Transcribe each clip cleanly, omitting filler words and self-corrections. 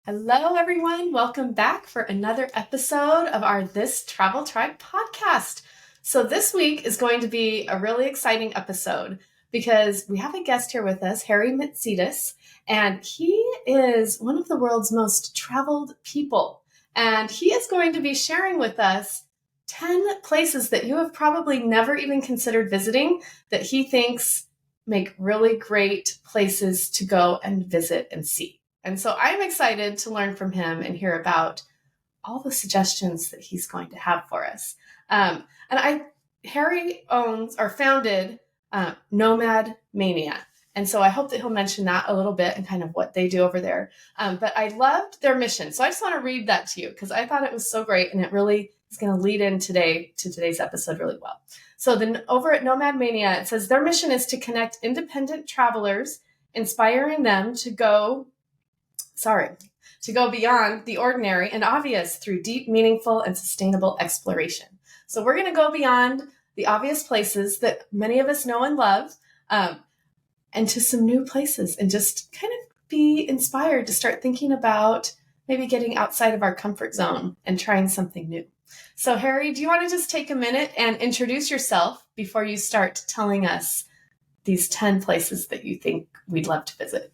Hello, everyone. Welcome back for another episode of our This Travel Tribe podcast. So, this week is going to be a really exciting episode because we have a guest here with us, Harry Mitsidis, and he is one of the world's most traveled people. And he is going to be sharing with us 10 places that you have probably never even considered visiting that he thinks make really great places to go and visit and see. And so I'm excited to learn from him and hear about all the suggestions that he's going to have for us. Harry owns or founded Nomad Mania. And so I hope that he'll mention that a little bit and kind of what they do over there. But I loved their mission. So I just want to read that to you because I thought it was so great and it really is going to lead in today to today's episode really well. So then over at Nomad Mania, it says their mission is to connect independent travelers, inspiring them to go beyond the ordinary and obvious through deep, meaningful, and sustainable exploration. So we're going to go beyond the obvious places that many of us know and love, and to some new places and just kind of be inspired to start thinking about maybe getting outside of our comfort zone and trying something new. So Harry, do you want to just take a minute and introduce yourself before you start telling us these 10 places that you think we'd love to visit?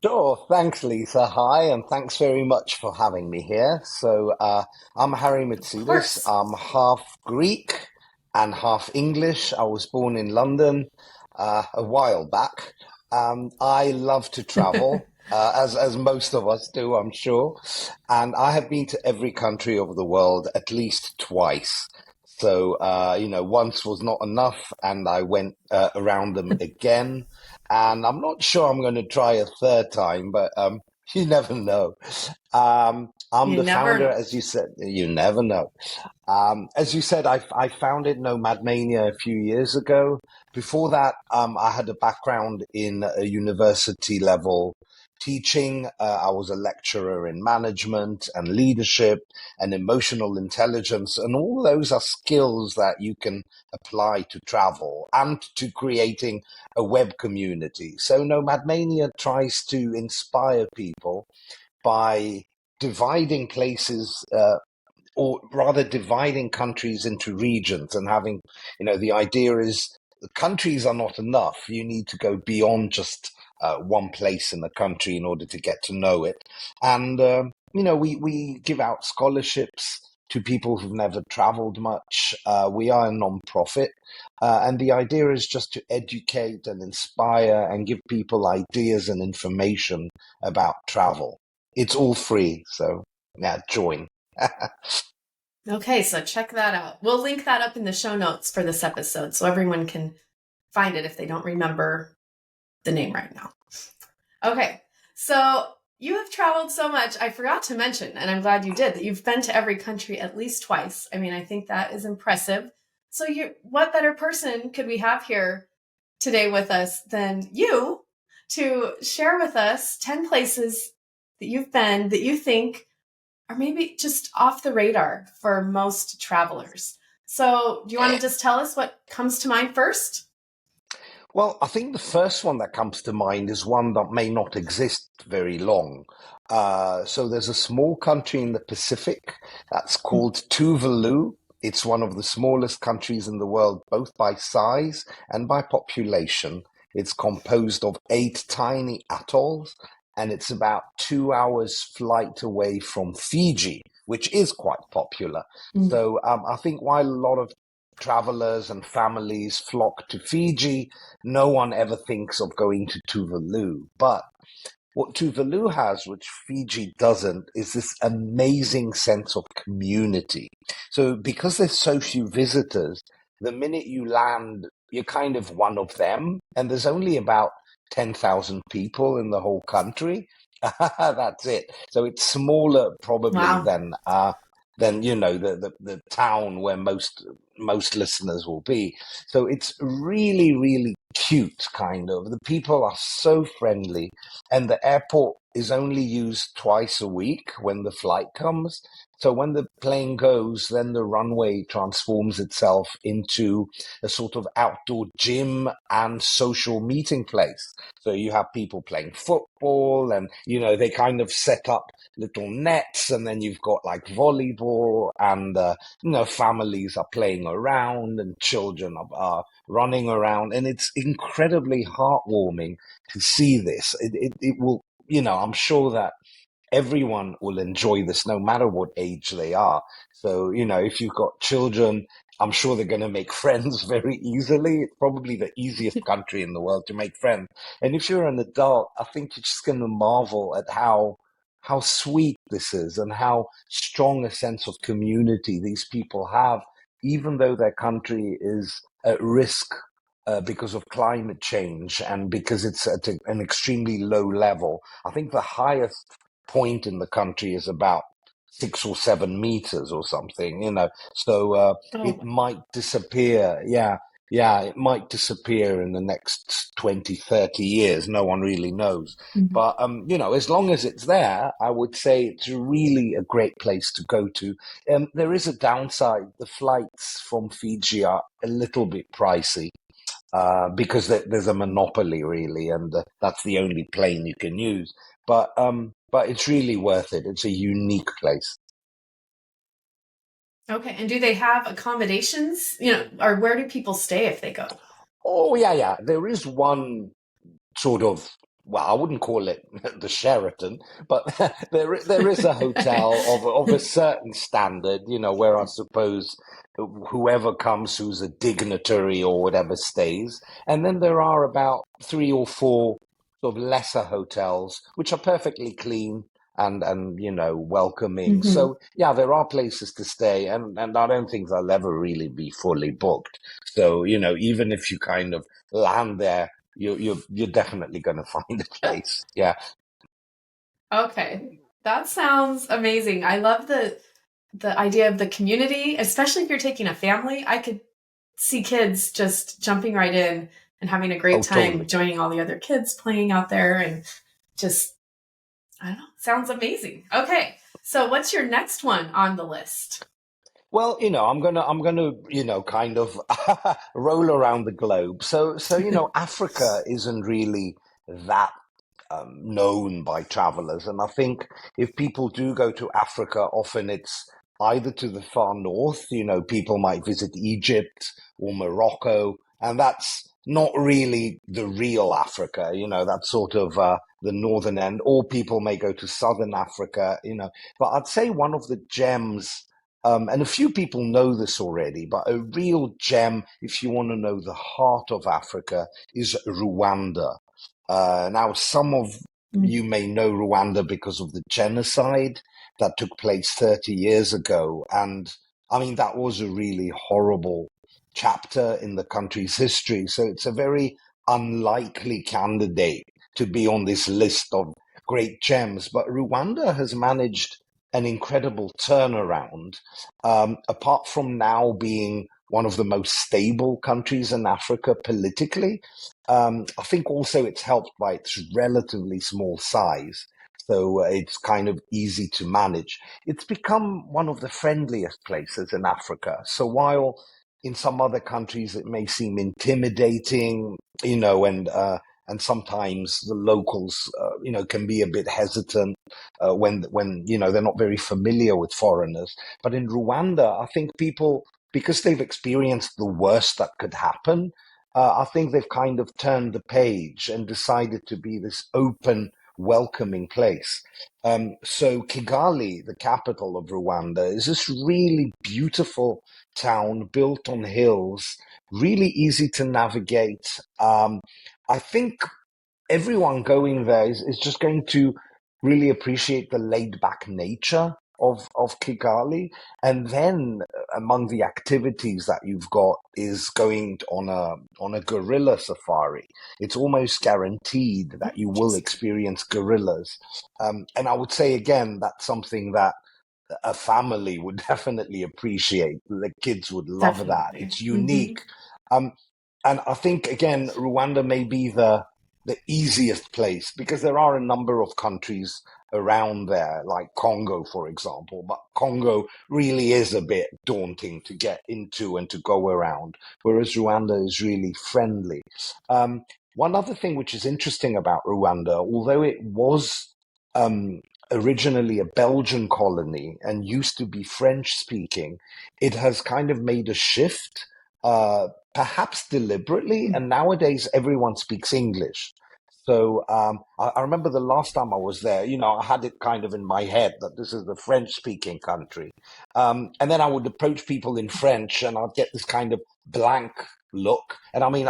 Sure. Thanks, Lisa. Hi, and thanks very much for having me here. I'm Harry Of Mitsidis. course. I'm half Greek and half English. I was born in London a while back. I love to travel, as most of us do, I'm sure. And I have been to every country of the world at least twice. Once was not enough, and I went around them again. And I'm not sure I'm going to try a third time, but you never know. I'm You the never founder, know. as you said. You never know. As you said, I founded Nomad Mania a few years ago. Before that, I had a background in a university level teaching. I was a lecturer in management and leadership and emotional intelligence, and all those are skills that you can apply to travel and to creating a web community. So Nomad Mania tries to inspire people by dividing places, or rather dividing countries into regions and having, the idea is the countries are not enough. You need to go beyond just one place in the country in order to get to know it. And, we give out scholarships to people who've never traveled much. We are a non-profit. And the idea is just to educate and inspire and give people ideas and information about travel. It's all free. So, yeah, join. Okay, so check that out. We'll link that up in the show notes for this episode so everyone can find it if they don't remember the name right now. Okay, so you have traveled so much. I forgot to mention, and I'm glad you did, that you've been to every country at least twice. I mean, I think that is impressive. So what better person could we have here today with us than you to share with us 10 places that you've been that you think are maybe just off the radar for most travelers. So, do you want to just tell us what comes to mind first? Well, I think the first one that comes to mind is one that may not exist very long. So there's a small country in the Pacific that's called Tuvalu. It's one of the smallest countries in the world, both by size and by population. It's composed of eight tiny atolls, and it's about 2 hours flight away from Fiji, which is quite popular. Mm. I think while a lot of travelers and families flock to Fiji, no one ever thinks of going to Tuvalu. But what Tuvalu has, which Fiji doesn't, is this amazing sense of community. So because there's so few visitors, the minute you land, you're kind of one of them. And there's only about 10,000 people in the whole country. That's it. So it's smaller probably Wow. than the town where most most listeners will be. So it's really, really cute, kind of. The people are so friendly, and the airport is only used twice a week when the flight comes. So when the plane goes, then the runway transforms itself into a sort of outdoor gym and social meeting place. So you have people playing football, and they kind of set up little nets, and then you've got like volleyball, and families are playing around, and children are running around, and it's incredibly heartwarming to see this. It will, I'm sure that everyone will enjoy this no matter what age they are. So, if you've got children, I'm sure they're going to make friends very easily. It's probably the easiest country in the world to make friends. And if you're an adult, I think you're just going to marvel at how sweet this is, and how strong a sense of community these people have, even though their country is at risk because of climate change, and because it's at an extremely low level. I think the highest point in the country is about 6 or 7 meters or something, So Oh, it might disappear. Yeah, it might disappear in the next 20, 30 years. No one really knows. mhm. But, as long as it's there, I would say it's really a great place to go to. There is a downside. The flights from Fiji are a little bit pricey, because there's a monopoly, really, and that's the only plane you can use. But it's really worth it. It's a unique place. Okay. And do they have accommodations? Or where do people stay if they go? Oh, yeah, yeah. There is one sort of, well, I wouldn't call it the Sheraton, but there is a hotel of a certain standard, where I suppose whoever comes who's a dignitary or whatever stays. And then there are about 3 or 4 sort of lesser hotels, which are perfectly clean and welcoming. Hmm. So yeah, there are places to stay, and I don't think they'll ever really be fully booked. So, even if you kind of land there, you're definitely going to find a place. Yeah. Okay. That sounds amazing. I love the idea of the community, especially if you're taking a family. I could see kids just jumping right in and having a great Oh, time totally. joining all the other kids playing out there, and just, I don't know, sounds amazing. Okay. So what's your next one on the list? Well, I'm gonna, kind of roll around the globe. So, Africa isn't really that known by travelers. And I think if people do go to Africa, often it's either to the far north, people might visit Egypt or Morocco, and that's not really the real Africa, that's sort of the northern end, or people may go to southern Africa, But I'd say one of the gems. And a few people know this already, but a real gem, if you want to know the heart of Africa, is Rwanda. Now, some of Mm. you may know Rwanda because of the genocide that took place 30 years ago. And I mean, that was a really horrible chapter in the country's history. So it's a very unlikely candidate to be on this list of great gems. But Rwanda has managed an incredible turnaround, apart from now being one of the most stable countries in Africa politically. I think also it's helped by its relatively small size. So it's kind of easy to manage. It's become one of the friendliest places in Africa. So while in some other countries it may seem intimidating, and sometimes the locals, can be a bit hesitant when they're not very familiar with foreigners. But in Rwanda, I think people, because they've experienced the worst that could happen, I think they've kind of turned the page and decided to be this open, welcoming place. So Kigali, the capital of Rwanda, is this really beautiful town built on hills, really easy to navigate. I think everyone going there is just going to really appreciate the laid back nature of Kigali. And then among the activities that you've got is going on a gorilla safari. It's almost guaranteed that you will Interesting. experience gorillas. And I would say again, that's something that a family would definitely appreciate. The kids would love that. Definitely. It's Hmm. unique. Um, and I think, again, Rwanda may be the easiest place because there are a number of countries around there, like Congo, for example. But Congo really is a bit daunting to get into and to go around, whereas Rwanda is really friendly. Um, One other thing which is interesting about Rwanda, although it was um, originally a Belgian colony and used to be French speaking, it has kind of made a shift, perhaps deliberately, and nowadays everyone speaks English. So I remember the last time I was there, I had it kind of in my head that this is the French speaking country. And then I would approach people in French and I'd get this kind of blank look. And I mean,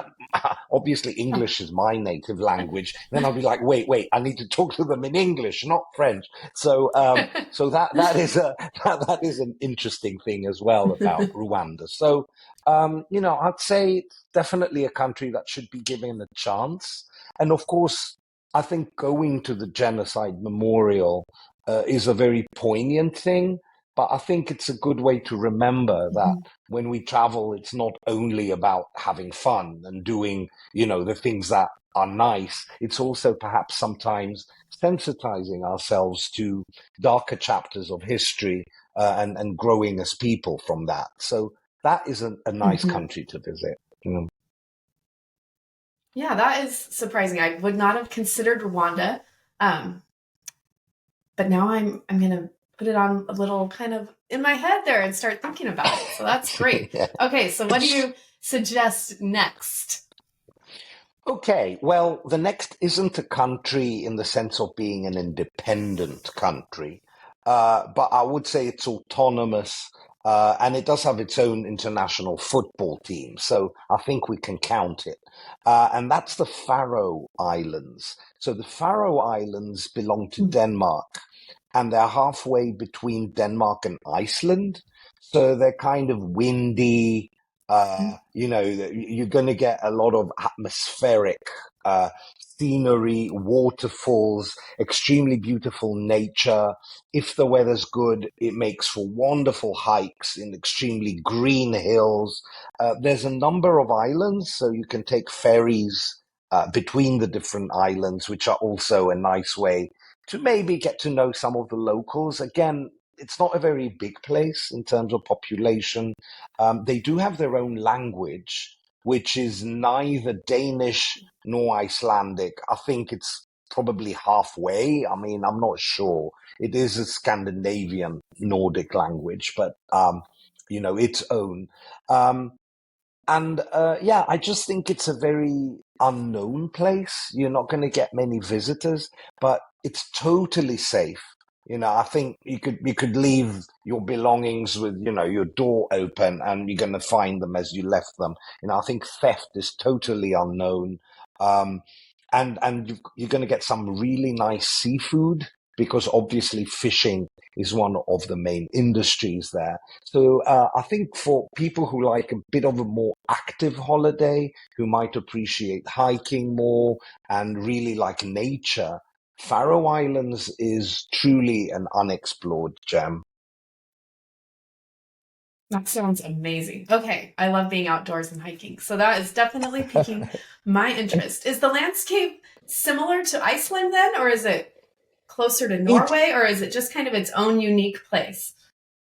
obviously English is my native language. And then I'll be like, wait, I need to talk to them in English, not French. So that is that is an interesting thing as well about Rwanda. So, I'd say it's definitely a country that should be given a chance. And of course, I think going to the genocide memorial is a very poignant thing. But I think it's a good way to remember that when we travel, it's not only about having fun and doing, the things that are nice. It's also perhaps sometimes sensitizing ourselves to darker chapters of history and growing as people from that. So that is a nice Hmm. country to visit. You Yeah, that is surprising. I would not have considered Rwanda, um, but now I'm gonna put it on a little kind of in my head there and start thinking about it. So that's great. know. Okay, so what do you suggest next? Okay, well, the next isn't a country in the sense of being an independent country, but I would say it's autonomous, and it does have its own international football team, so I think we can count it. And that's the Faroe Islands. So the Faroe Islands belong to Denmark, and they're halfway between Denmark and Iceland, so they're kind of windy. You're going to get a lot of atmospheric uh, scenery, waterfalls, extremely beautiful nature. If the weather's good, it makes for wonderful hikes in extremely green hills. There's a number of islands, so you can take ferries between the different islands, which are also a nice way to maybe get to know some of the locals. Again, it's not a very big place in terms of population. They do have their own language, which is neither Danish nor Icelandic. I think it's probably halfway. I mean, I'm not sure. It is a Scandinavian Nordic language, but its own. Um, and yeah, I just think it's a very unknown place. You're not going to get many visitors, but it's totally safe. I think you could leave your belongings with, your door open and you're going to find them as you left them. I think theft is totally unknown. Um, and you're going to get some really nice seafood because obviously fishing is one of the main industries there. So I think for people who like a bit of a more active holiday, who might appreciate hiking more and really like nature, Faroe Islands is truly an unexplored gem. That sounds amazing. Okay, I love being outdoors and hiking. So that is definitely piquing my interest. Is the landscape similar to Iceland then, or is it closer to It Norway, or is it just kind of its own unique place?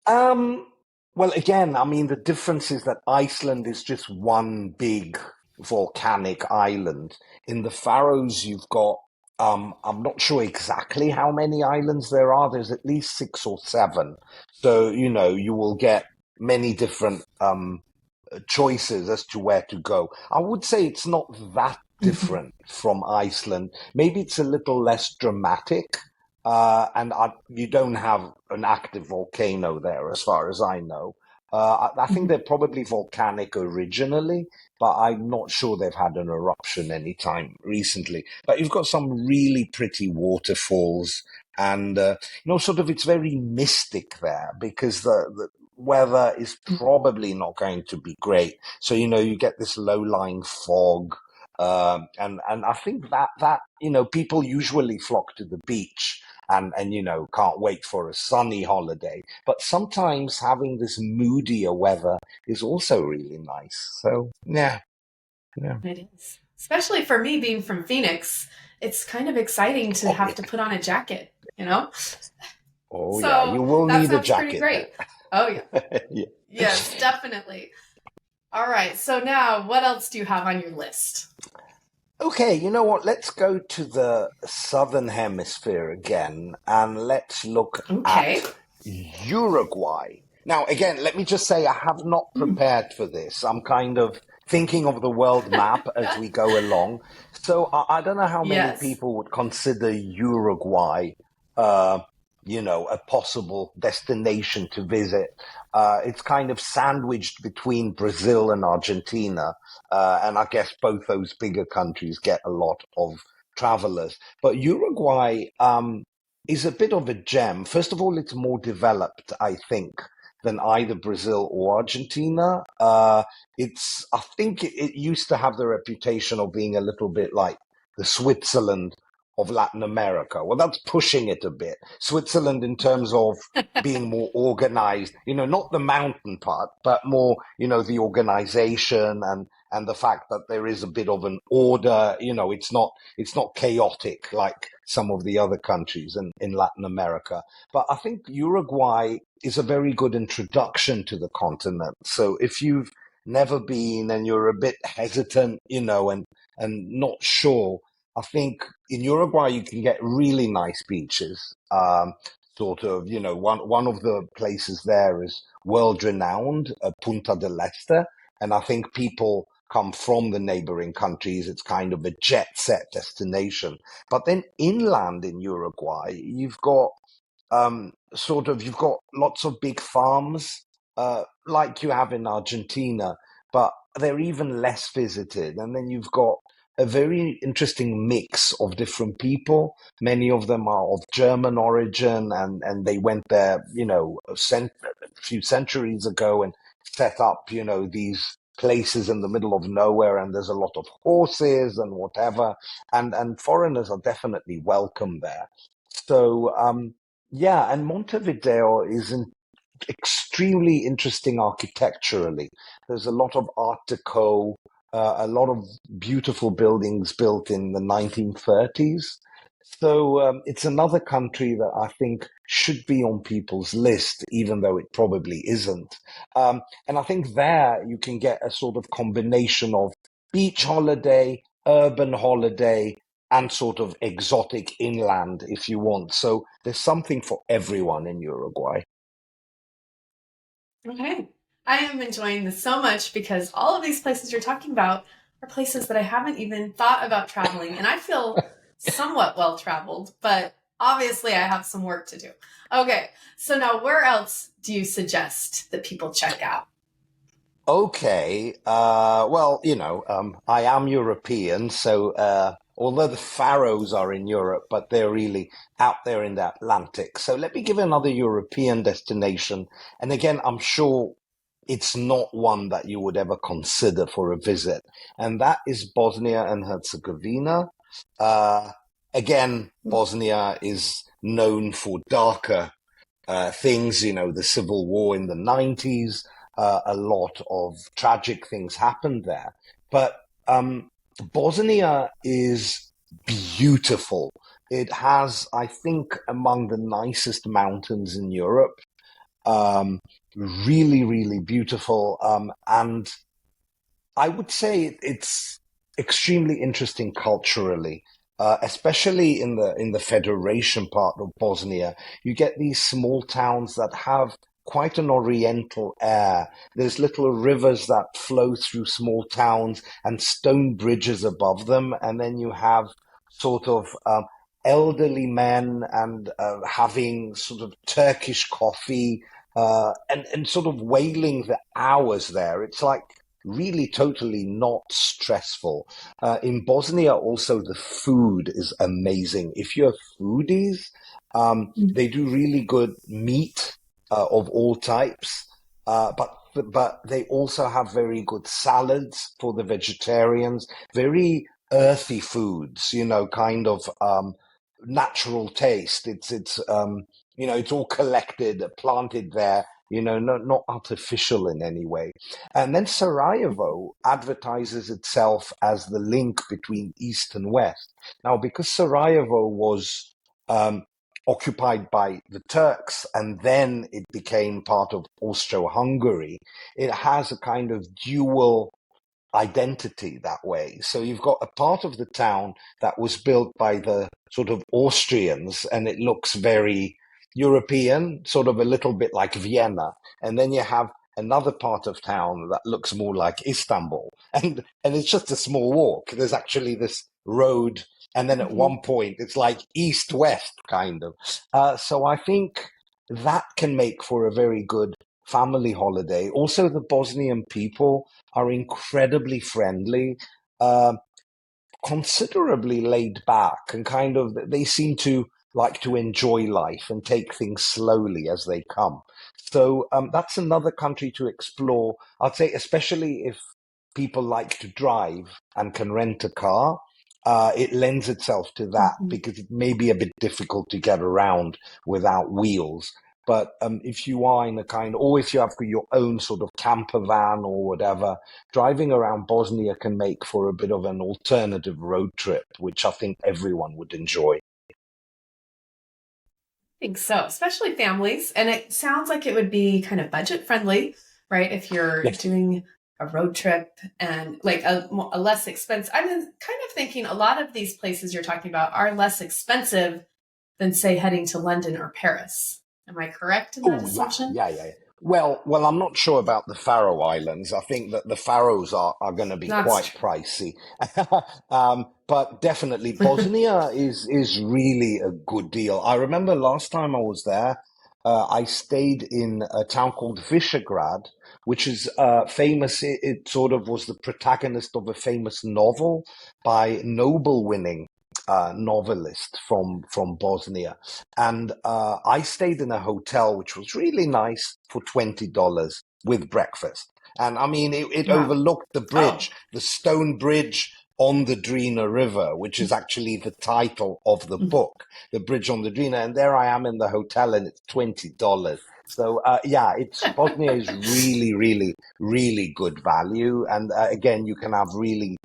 Um, well, again, I mean, the difference is that Iceland is just one big volcanic island. In the Faroes, you've got, I'm not sure exactly how many islands there are. There's at least six or seven. So, you will get many different choices as to where to go. I would say it's not that Mhm. different from Iceland. Maybe it's a little less dramatic, and you don't have an active volcano there, as far as I know. I think Mhm. they're probably volcanic originally, but I'm not sure they've had an eruption anytime recently. But you've got some really pretty waterfalls, and sort of it's very mystic there because the weather is probably not going to be great. So, you get this low-lying fog. And I think that people usually flock to the beach. and can't wait for a sunny holiday. But sometimes having this moodier weather is also really nice. So yeah, yeah. It is. Especially for me being from Phoenix, it's kind of exciting to Oh have yeah, to put on a jacket, you know? oh yeah. You So will that need a sounds pretty jacket great. there. Oh, yeah. Yeah. Yes, definitely. All right. So now, what else do you have on your list? Okay, you know what? Let's go to the southern hemisphere again and let's look at Okay. Uruguay. Now, again, let me just say I have not Mm. prepared for this. I'm kind of thinking of the world map as we go along. So I don't know how many Yes. people would consider Uruguay, uh, a possible destination to visit. It's kind of sandwiched between Brazil and Argentina. And I guess both those bigger countries get a lot of travelers. But Uruguay is a bit of a gem. First of all, it's more developed, I think, than either Brazil or Argentina. I think it used to have the reputation of being a little bit like the Switzerland of Latin America. Well, that's pushing it a bit. Switzerland in terms of being more organized, not the mountain part, but more, the organization and the fact that there is a bit of an order. It's not chaotic like some of the other countries in Latin America. But I think Uruguay is a very good introduction to the continent. So if you've never been and you're a bit hesitant, and not sure, I think in Uruguay you can get really nice beaches. Sort of, one of the places there is world renowned, Punta del Este, and I think people come from the neighboring countries. It's kind of a jet set destination. But then inland in Uruguay, you've got lots of big farms, like you have in Argentina, but they're even less visited. And then you've got a very interesting mix of different people. Many of them are of German origin, and they went there, a few centuries ago and set up, these places in the middle of nowhere, and there's a lot of horses and whatever, and foreigners are definitely welcome there. So, yeah, and Montevideo is extremely interesting architecturally. There's a lot of Art Deco, a lot of beautiful buildings built in the 1930s. So it's another country that I think should be on people's list, even though it probably isn't. And I think there you can get a sort of combination of beach holiday, urban holiday, and sort of exotic inland if you want. So there's something for everyone in Uruguay. Okay. I am enjoying this so much because all of these places you're talking about are places that I haven't even thought about traveling. And I feel somewhat well traveled, but obviously I have some work to do. Okay. So now, where else do you suggest that people check out? Okay, well, I am European, so although the Faroes are in Europe, but they're really out there in the Atlantic. So let me give another European destination. And again, I'm sure it's not one that you would ever consider for a visit, and that is Bosnia and Herzegovina. Uh, Again, Bosnia is known for darker things, the civil war in the 90s, a lot of tragic things happened there. But Bosnia is beautiful. It has, I think, among the nicest mountains in Europe. Um, Really, really beautiful. And I would say it's extremely interesting culturally, especially in the federation part of Bosnia. You get these small towns that have quite an oriental air. There's little rivers that flow through small towns and stone bridges above them, and then you have sort of elderly men and having sort of Turkish coffee. And sort of wailing the hours there. It's like really totally not stressful. In Bosnia, also the food is amazing. If you're foodies, they do really good meat of all types, but they also have very good salads for the vegetarians. Very earthy foods, kind of. natural taste. It's all collected, planted there, not artificial in any way. And then Sarajevo advertises itself as the link between East and West. Now, because Sarajevo was um, occupied by the Turks and then it became part of Austro-Hungary, it has a kind of dual identity that way. So you've got a part of the town that was built by the sort of Austrians and it looks very European, sort of a little bit like Vienna. And then you have another part of town that looks more like Istanbul. And it's just a small walk. There's actually this road. And then at Hmm. one point, it's like east west kind of. So I think that can make for a very good family holiday. Also, the Bosnian people are incredibly friendly, uh, considerably laid back, and kind of they seem to like to enjoy life and take things slowly as they come. So that's another country to explore. I'd say, especially if people like to drive and can rent a car. It lends itself to that Hmm. because it may be a bit difficult to get around without wheels. But if you are in a kind, or if you have your own sort of camper van or whatever, driving around Bosnia can make for a bit of an alternative road trip, which I think everyone would enjoy. Think so, especially families. And it sounds like it would be kind of budget friendly, right? If you're Yes. doing a road trip and like a less expensive. I'm kind of thinking a lot of these places you're talking about are less expensive than, say, heading to London or Paris. Am I correct in that Oh yeah, assumption? yeah, yeah, yeah. Well, I'm not sure about the Faroe Islands. I think that the Faroes are going to be That's quite true. pricey, but definitely Bosnia is really a good deal. I remember last time I was there, I stayed in a town called Visegrad, which is famous. It sort of was the protagonist of a famous novel by Nobel winning novelist from Bosnia. And I stayed in a hotel which was really nice for $20 with breakfast. And I mean, it Wow. overlooked the Oh. bridge, the stone bridge on the Drina River, which is actually the title of the book, The Bridge on the Drina. And there I am in the hotel and it's $20. So yeah, it's Bosnia is really, really, really good value. And again, you can have really,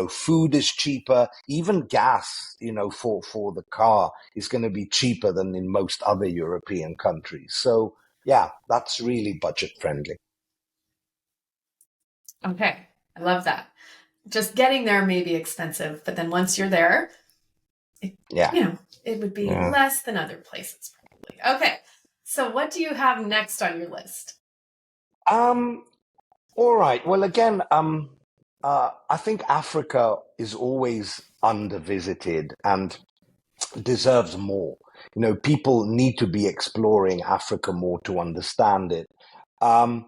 food is cheaper, even gas, for the car is going to be cheaper than in most other European countries. So yeah, that's really budget friendly. Okay. I love that. Just getting there may be expensive, but then once you're there, it, Yeah. you know, it would be Yeah. less than other places probably. Okay. So what do you have next on your list? Um, all right. Well, again, I think Africa is always undervisited and deserves more. People need to be exploring Africa more to understand it. Um,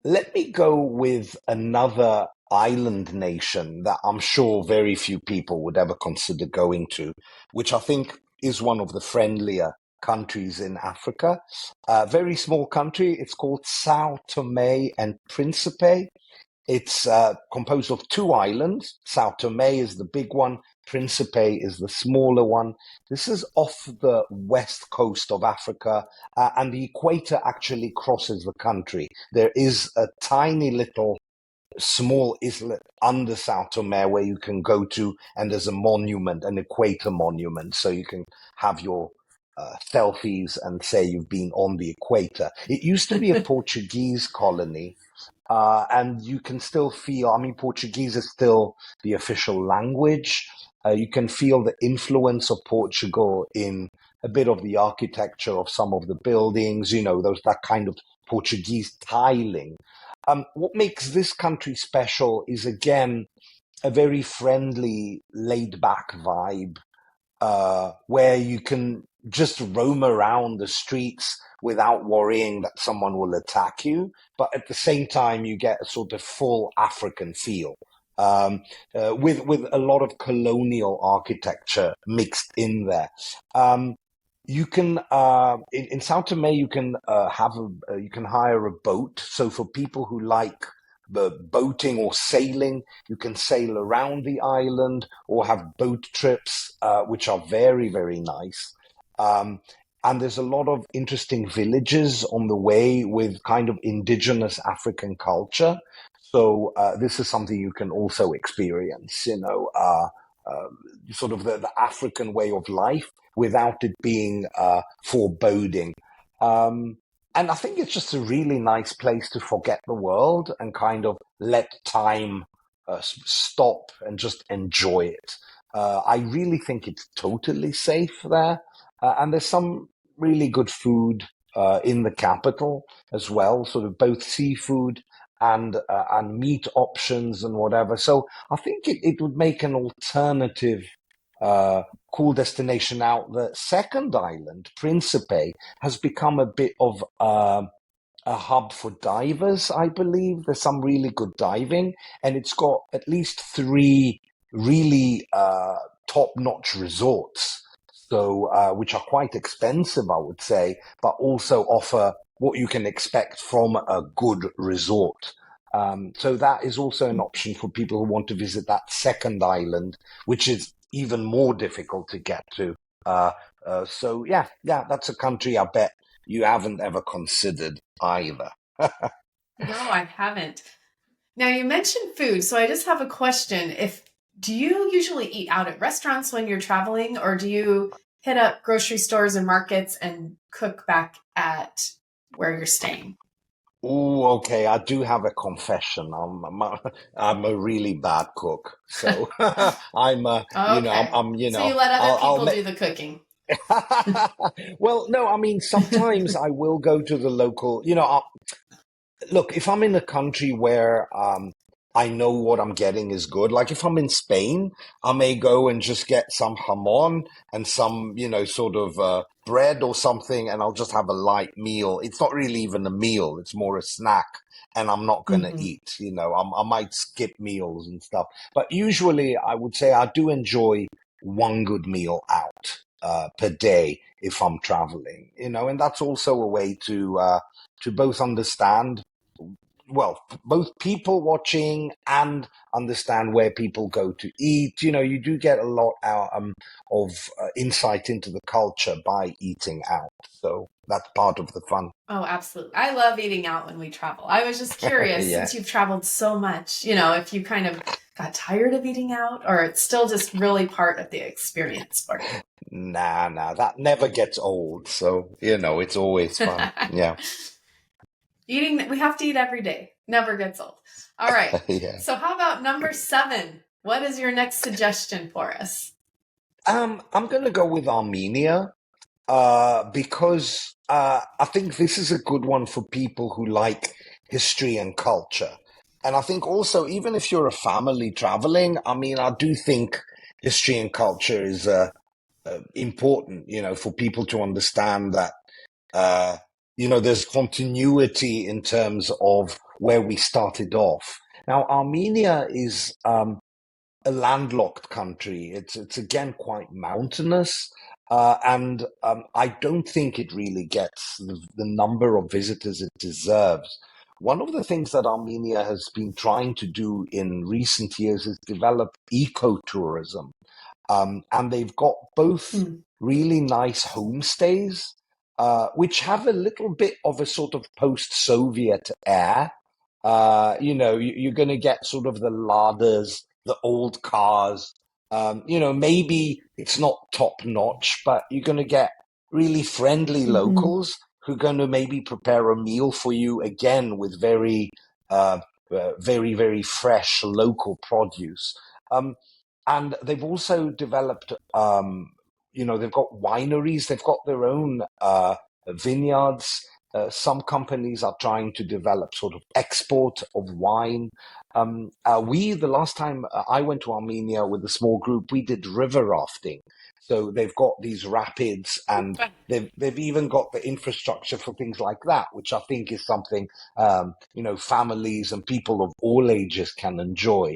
Let me go with another island nation that I'm sure very few people would ever consider going to, which I think is one of the friendlier countries in Africa. A very small country. It's called Sao Tome and Principe. It's composed of two islands. Sao Tome is the big one. Principe is the smaller one. This is off the west coast of Africa, and the equator actually crosses the country. There is a tiny little small islet under Sao Tome where you can go to, and there's a monument, an equator monument, so you can have your selfies and say you've been on the equator. It used to be a Portuguese colony, and you can still feel, I mean, Portuguese is still the official language. You can feel the influence of Portugal in a bit of the architecture of some of the buildings, that kind of Portuguese tiling. What makes this country special is, again, a very friendly, laid back vibe where you can just roam around the streets without worrying that someone will attack you. But at the same time, you get a sort of full African feel. With a lot of colonial architecture mixed in there. You can in Sao Tome you can you can hire a boat. So for people who like boating or sailing. You can sail around the island or have boat trips, which are very, very nice. Um, and there's a lot of interesting villages on the way with kind of indigenous African culture. So this is something you can also experience, uh, sort of the African way of life without it being foreboding. Um, and I think it's just a really nice place to forget the world and kind of let time stop and just enjoy it. I really think it's totally safe there. And there's some really good food in the capital as well, sort of both seafood and meat options and whatever. So I think it would make an alternative uh, cool destination. Now, the second island, Principe, has become a bit of a hub for divers, I believe. There's some really good diving, and it's got at least three really top-notch resorts. So, which are quite expensive, I would say, but also offer what you can expect from a good resort. So that is also an option for people who want to visit that second island, which is even more difficult to get to. Uh, so yeah, that's a country I bet you haven't ever considered either. No, I haven't. Now you mentioned food, so I just have a question. If Do you usually eat out at restaurants when you're traveling, or do you hit up grocery stores and markets and cook back at where you're staying? Oh, okay. I do have a confession. I'm a really bad cook. So I'm, Okay. So you let other I'll people do the cooking. well, no, I mean, sometimes I will go to the local, look, if I'm in a country where I know what I'm getting is good, like if I'm in Spain, I may go and just get some jamon and some, sort of bread or something, and I'll just have a light meal. It's not really even a meal, it's more a snack, and I'm not going to Hmm. eat, I might skip meals and stuff. But usually, I would say I do enjoy one good meal out per day if I'm traveling, and that's also a way to both understand well, both people watching and understand where people go to eat. You do get a lot out of insight into the culture by eating out. So that's part of the fun. Oh, absolutely. I love eating out when we travel. I was just curious, Yeah. since you've traveled so much, if you kind of got tired of eating out, or it's still just really part of the experience for you. Nah, that never gets old. So, it's always fun. Yeah. We have to eat every day. Never gets old. All right. Yeah. So how about number 7? What is your next suggestion for us? I'm going to go with Armenia. Because I think this is a good one for people who like history and culture. And I think also, even if you're a family traveling, I mean, I do think history and culture is important, for people to understand that, uh, there's continuity in terms of where we started off. Now, Armenia is a landlocked country. It's again quite mountainous, and I don't think it really gets the number of visitors it deserves. One of the things that Armenia has been trying to do in recent years is develop ecotourism. And they've got both Hmm. really nice homestays, which have a little bit of a sort of post-Soviet air. You're going to get sort of the ladas, the old cars. Maybe it's not top notch, but you're going to get really friendly Hmm. locals who are going to maybe prepare a meal for you again with uh, very, very fresh local produce. Um, and they've also developed, they've got wineries, they've got their own vineyards. Some companies are trying to develop sort of export of wine. The last time I went to Armenia with a small group, we did river rafting. So they've got these rapids, and they've even got the infrastructure for things like that, which I think is something families and people of all ages can enjoy.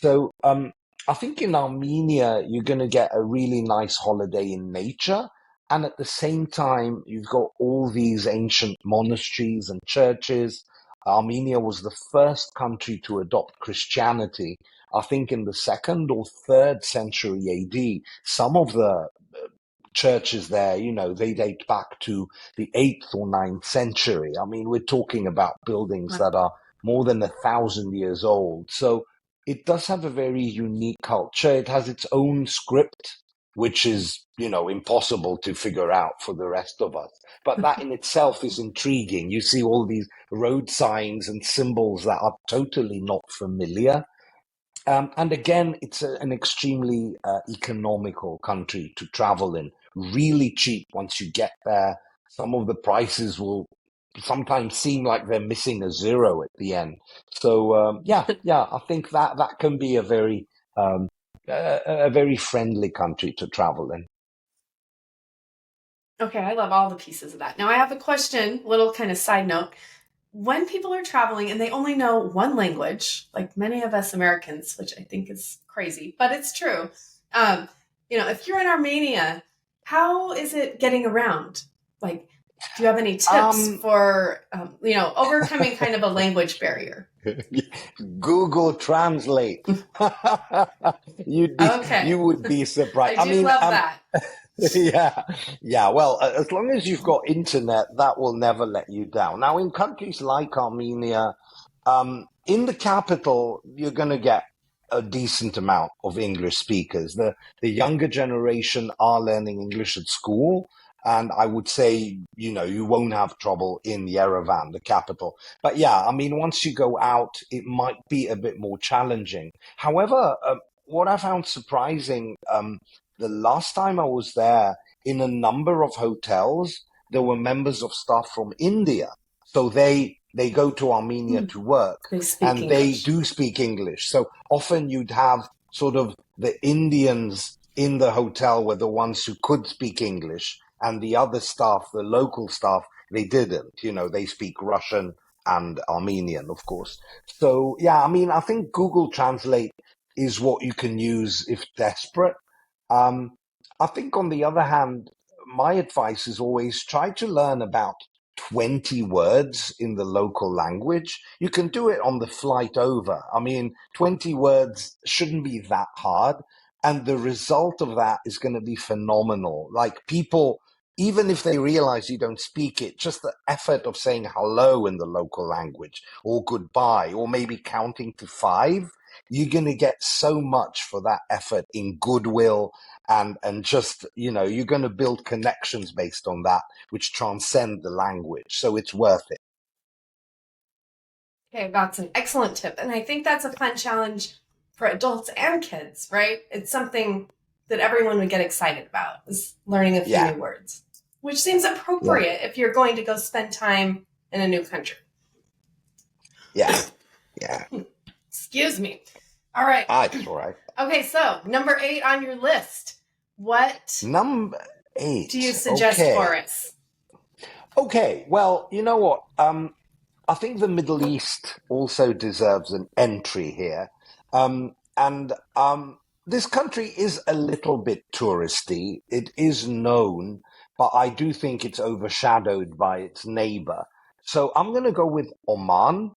So I think in Armenia, you're going to get a really nice holiday in nature. And at the same time, you've got all these ancient monasteries and churches. Armenia was the first country to adopt Christianity, I think in the second or third century AD. Some of the churches there, they date back to the 8th or 9th century. I mean, we're talking about buildings that are more than 1,000 years old. So it does have a very unique culture. It has its own script, which is, impossible to figure out for the rest of us. But that in itself is intriguing. You see all these road signs and symbols that are totally not familiar. And again, it's an extremely economical country to travel in. Really cheap once you get there. Some of the prices will sometimes seem like they're missing a zero at the end. So yeah, I think that can be um, a very friendly country to travel in. Okay, I love all the pieces of that. Now I have a question, little kind of side note. When people are traveling and they only know one language, like many of us Americans, which I think is crazy, but it's true. Um, if you're in Armenia, how is it getting around? Like, do you have any tips Um, for, overcoming kind of a language barrier? Google Translate. You Okay, would be surprised. I I do mean, love that. yeah, yeah. Well, as long as you've got internet, that will never let you down. Now, in countries like Armenia, in the capital, you're going to get a decent amount of English speakers. The younger generation are learning English at school, and I would say, you won't have trouble in Yerevan, the capital. But yeah, I mean, once you go out, it might be a bit more challenging. However, what I found surprising, the last time I was there, in a number of hotels, there were members of staff from India. So they go to Armenia Hmm, to work they speak and they English. do speak English. So often you'd have sort of the Indians in the hotel were the ones who could speak English, and the other staff, the local staff, they didn't. They speak Russian and Armenian, of course. So yeah, I mean, I think Google Translate is what you can use if desperate. um, I think, on the other hand, my advice is always try to learn about 20 words in the local language. You can do it on the flight over. I mean, 20 words shouldn't be that hard. And the result of that is going to be phenomenal. Like, people, even if they realize you don't speak it, just the effort of saying hello in the local language or goodbye or maybe counting to five, you're going to get so much for that effort in goodwill, and just, you're going to build connections based on that, which transcend the language, so it's worth it. Okay, that's an excellent tip. And I think that's a fun challenge for adults and kids, right? It's something that everyone would get excited about, is learning a few Yeah, new words, which seems yeah, appropriate if you're going to go spend time in a new country. yeah, yeah. Excuse me. All right. That's all right. Okay, so number 8 on your list. What Number do you eight. suggest for us? Okay, well, you know what, I think the Middle East also deserves an entry here. And this country is a little bit touristy. It is known, but I do think it's overshadowed by its neighbor. So I'm going to go with Oman,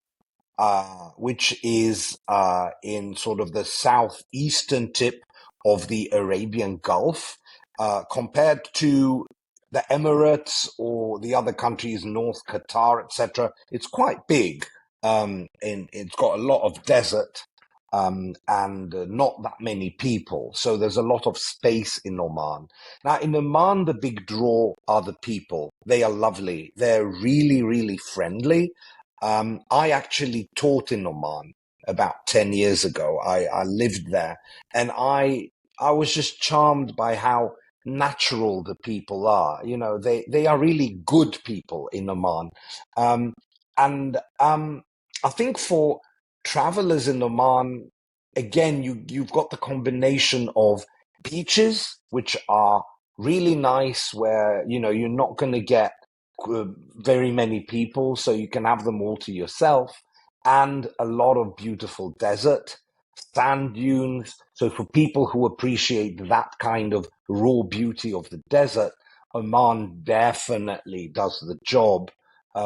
which is in sort of the southeastern tip of the Arabian Gulf, compared to the Emirates or the other countries, North Qatar, etc. It's quite big. And it's got a lot of desert, and not that many people. So there's a lot of space in Oman. Now, in Oman, the big draw are the people. They are lovely. They're really, really friendly. I actually taught in Oman about 10 years ago. I lived there, and I was just charmed by how natural the people are. They are really good people in Oman. Um, and I think for travelers in Oman, again, you've got the combination of beaches, which are really nice, where, you're not going to get uh, very many people, so you can have them all to yourself, and a lot of beautiful desert, sand dunes. So for people who appreciate that kind of raw beauty of the desert, Oman definitely does the job.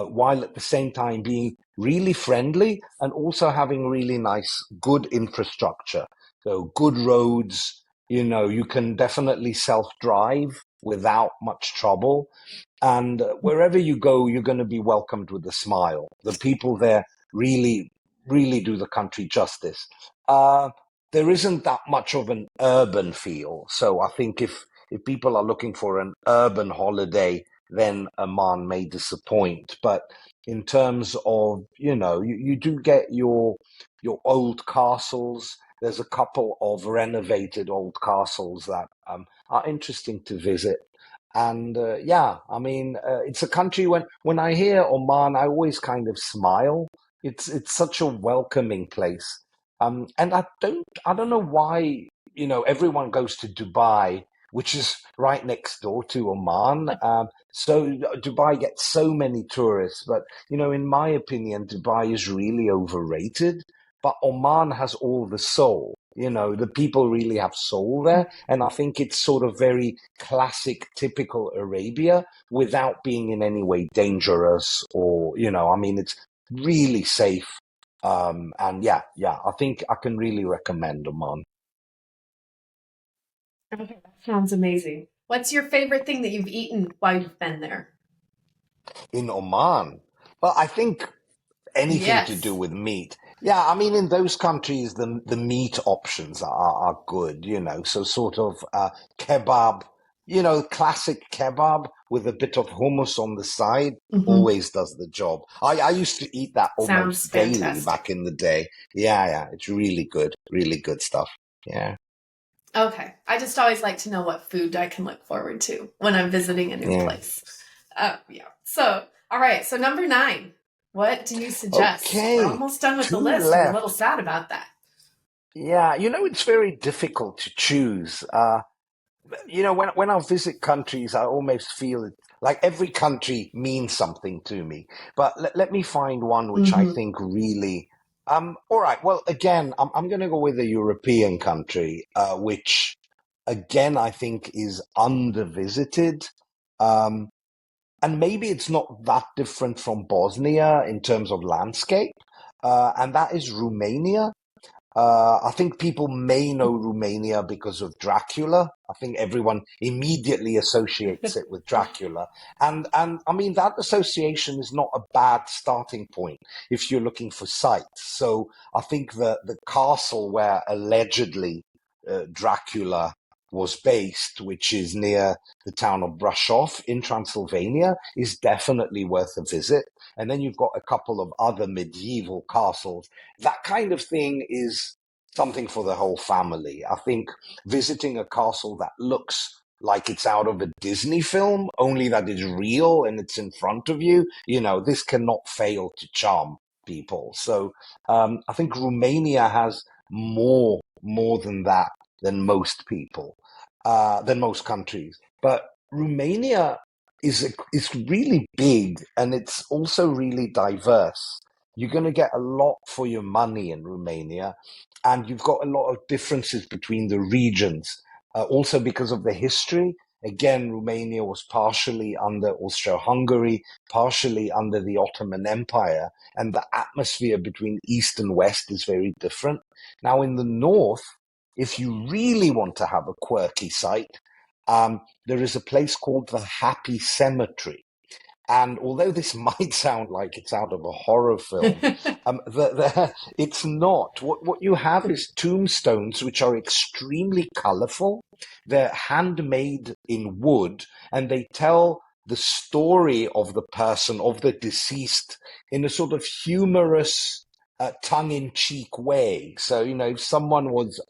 while at the same time being really friendly and also having really nice, good infrastructure. So good roads, you can definitely self-drive without much trouble. And wherever you go, you're going to be welcomed with a smile. The people there really, really do the country justice. Uh, there isn't that much of an urban feel. So I think if people are looking for an urban holiday, then Oman may disappoint. But in terms of, you do get your old castles. There's a couple of renovated old castles that are interesting to visit. And yeah, I mean, it's a country when I hear Oman, I always kind of smile. It's such a welcoming place. And I don't know why, everyone goes to Dubai, which is right next door to Oman. So Dubai gets so many tourists, but in my opinion, Dubai is really overrated. But Oman has all the soul. The people really have soul there, and I think it's sort of very classic, typical Arabia without being in any way dangerous or, I mean, it's really safe. And yeah, I think I can really recommend Oman. Okay, that sounds amazing. What's your favorite thing that you've eaten while you've been there? In Oman, well, I think anything to do Yes. with meat. Yeah, I mean, in those countries, the meat options are good, so sort of kebab, classic kebab with a bit of hummus on the side Hmm. always does the job. I used to eat that Sounds almost daily back fantastic. in the day. Yeah, it's really good stuff. Yeah, Okay. I just always like to know what food I can look forward to when I'm visiting a new yeah. place. Yeah. So, all right. So, number nine, what do you suggest? We're Okay, almost done with the two list. I'm a little left. sad about that. Yeah, it's very difficult to choose. When I visit countries, I almost feel it like every country means something to me. But let me find one which I Hmm. think really. All right. Well, again, I'm going to go with a European country, which again I think is undervisited. Um, and maybe it's not that different from Bosnia in terms of landscape, and that is Romania. I think people may know Romania because of Dracula. I think everyone immediately associates it with Dracula. And I mean, that association is not a bad starting point if you're looking for sites. So I think the castle where allegedly Dracula was based, which is near the town of Brasov in Transylvania, is definitely worth a visit. And then you've got a couple of other medieval castles. That kind of thing is something for the whole family. I think visiting a castle that looks like it's out of a Disney film, only that it's real and it's in front of you, this cannot fail to charm people. So I think Romania has more than that than most people, than most countries. But Romania is really big and it's also really diverse. You're going to get a lot for your money in Romania, and you've got a lot of differences between the regions. Also, because of the history, again, Romania was partially under Austro-Hungary, partially under the Ottoman Empire, and the atmosphere between East and West is very different. Now, in the North, if you really want to have a quirky site, there is a place called the Happy Cemetery. And although this might sound like it's out of a horror film, it's not. What you have is tombstones which are extremely colorful. They're handmade in wood, and they tell the story of the person, of the deceased, in a sort of humorous, tongue-in-cheek way. So, if someone was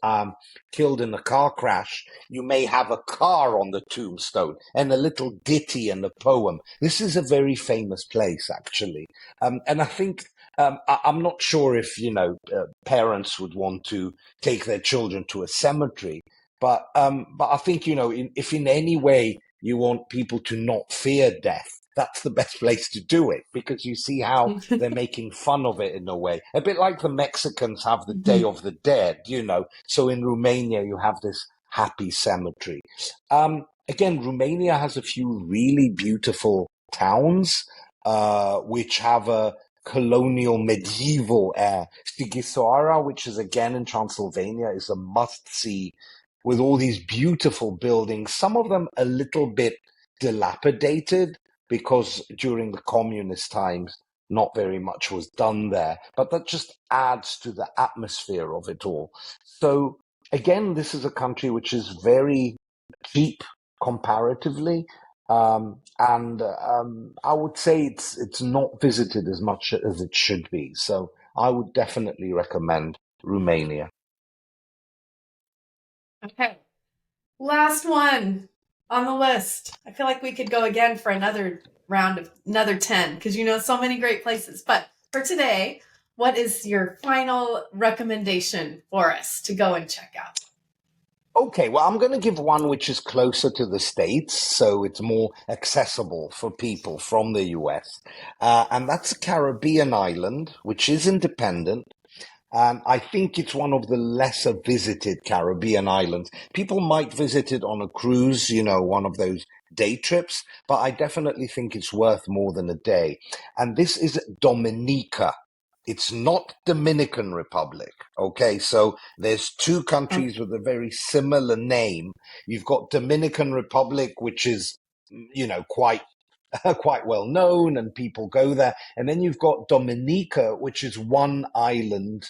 killed in a car crash, you may have a car on the tombstone and a little ditty and a poem. This is a very famous place, actually. And I think I'm not sure if, parents would want to take their children to a cemetery, but I think, if in any way you want people to not fear death, that's the best place to do it because you see how they're making fun of it in a way. A bit like the Mexicans have the Day Hmm. of the Dead, So in Romania, you have this happy cemetery. Again, Romania has a few really beautiful towns. which have a colonial medieval air. Sigisara, which is again in Transylvania, is a must-see with all these beautiful buildings, some of them a little bit dilapidated because during the communist times, not very much was done there, but that just adds to the atmosphere of it all. So again, this is a country which is very cheap comparatively. And I would say it's not visited as much as it should be. So I would definitely recommend Romania. Okay. Last one on the list. I feel like we could go again for another round of another 10 because you know so many great places. But for today, what is your final recommendation for us to go and check out? Okay, well, I'm going to give one which is closer to the States, so it's more accessible for people from the US. And that's a Caribbean island, which is independent. And I think it's one of the lesser visited Caribbean islands. People might visit it on a cruise, one of those day trips, but I definitely think it's worth more than a day. And this is Dominica. It's not Dominican Republic. Okay, so there's two countries Okay. with a very similar name. You've got Dominican Republic, which is, quite quite well known and people go there. And then you've got Dominica, which is one island,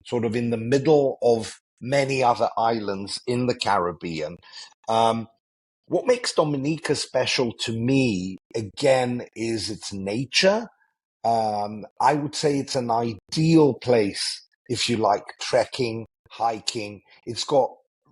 sort of in the middle of many other islands in the Caribbean. Um, what makes Dominica special to me, again, is its nature. I would say it's an ideal place if you like trekking, hiking. It's got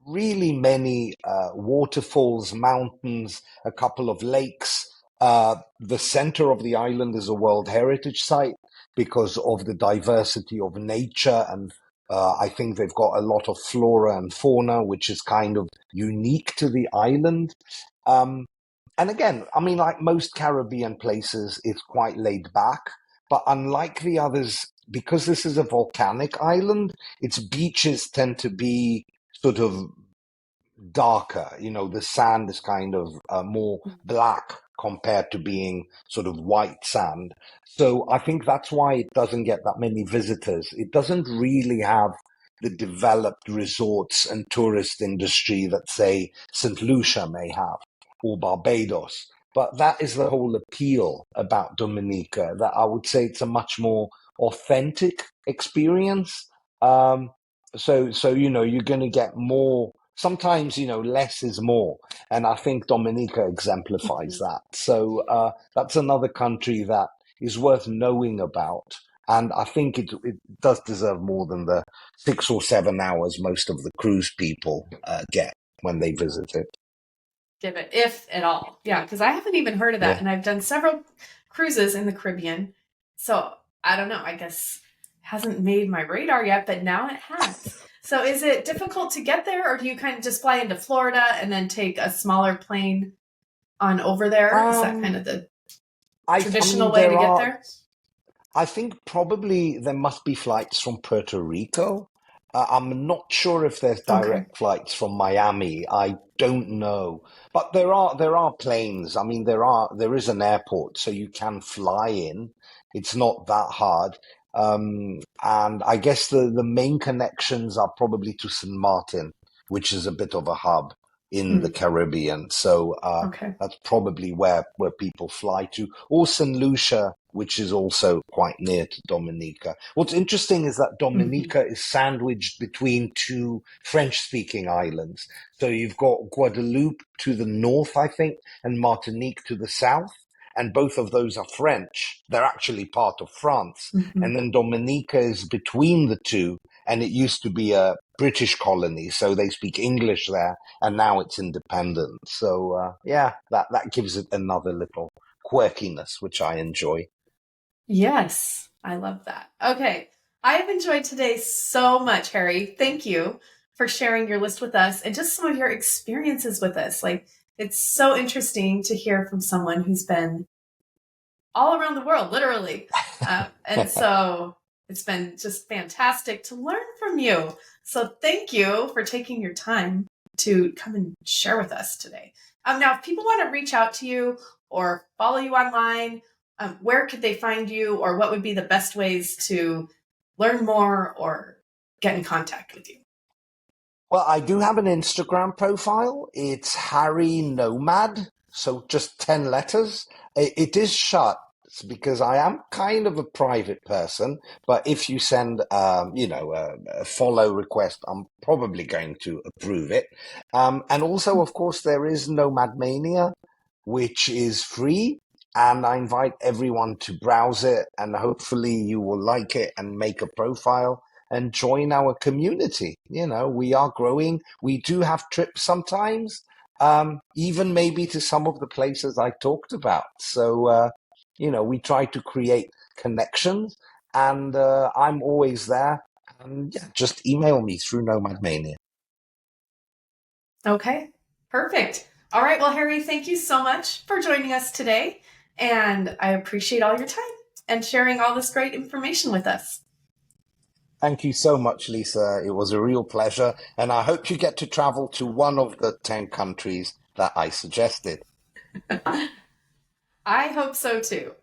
really many waterfalls, mountains, a couple of lakes. The center of the island is a World Heritage Site because of the diversity of nature, and I think they've got a lot of flora and fauna, which is kind of unique to the island. Um, and again, I mean, like most Caribbean places, it's quite laid back. But unlike the others, because this is a volcanic island, its beaches tend to be sort of darker. The sand is kind of more black compared to being sort of white sand. So I think that's why it doesn't get that many visitors. It doesn't really have the developed resorts and tourist industry that, say, St. Lucia may have or Barbados. But that is the whole appeal about Dominica, that I would say it's a much more authentic experience. Um, so you're going to get more. Sometimes less is more, and I think Dominica exemplifies Mhm. that. So that's another country that is worth knowing about, and I think it does deserve more than the 6 or 7 hours most of the cruise people get when they visit it. Give it, if at all. Yeah, because I haven't even heard of that. Yeah. And I've done several cruises in the Caribbean. So I don't know. I guess it hasn't made my radar yet, but now it has. So is it difficult to get there, or do you kind of just fly into Florida and then take a smaller plane on over there? Is that kind Um, of the I traditional mean, way to get there? I think probably there must be flights from Puerto Rico. I'm not sure if there's Okay. direct flights from Miami. I don't know, but there are planes. I mean, there is an airport, so you can fly in. It's not that hard. And I guess the main connections are probably to St. Martin, which is a bit of a hub in the Mm, Caribbean. So okay. that's probably where people fly to, or St. Lucia, which is also quite near to Dominica. What's interesting is that Hmm. Dominica is sandwiched between two French-speaking islands. So you've got Guadeloupe to the north, I think, and Martinique to the south. And both of those are French. They're actually part of France. Hmm. And then Dominica is between the two, and it used to be a British colony, so they speak English there, and now it's independent. So yeah, that gives it another little quirkiness, which I enjoy. Yes, I love that. Okay. I've enjoyed today so much, Harry. Thank you for sharing your list with us and just some of your experiences with us. Like, it's so interesting to hear from someone who's been all around the world, literally. And so it's been just fantastic to learn from you. So thank you for taking your time to come and share with us today. Now, if people want to reach out to you or follow you online, where could they find you, or what would be the best ways to learn more or get in contact with you? Well, I do have an Instagram profile. It's Harry Nomad, so just 10 letters. It is shut because I am kind of a private person, but if you send, a follow request, I'm probably going to approve it. And also, of course, there is Nomad Mania, which is free. And I invite everyone to browse it, and hopefully you will like it and make a profile and join our community. We are growing. We do have trips sometimes, even maybe to some of the places I talked about. So, we try to create connections, and I'm always there. And yeah, just email me through Nomad Mania. Okay, perfect. All right. Well, Harry, thank you so much for joining us today. And I appreciate all your time and sharing all this great information with us. Thank you so much, Lisa. It was a real pleasure, and I hope you get to travel to one of the 10 countries that I suggested. I hope so too.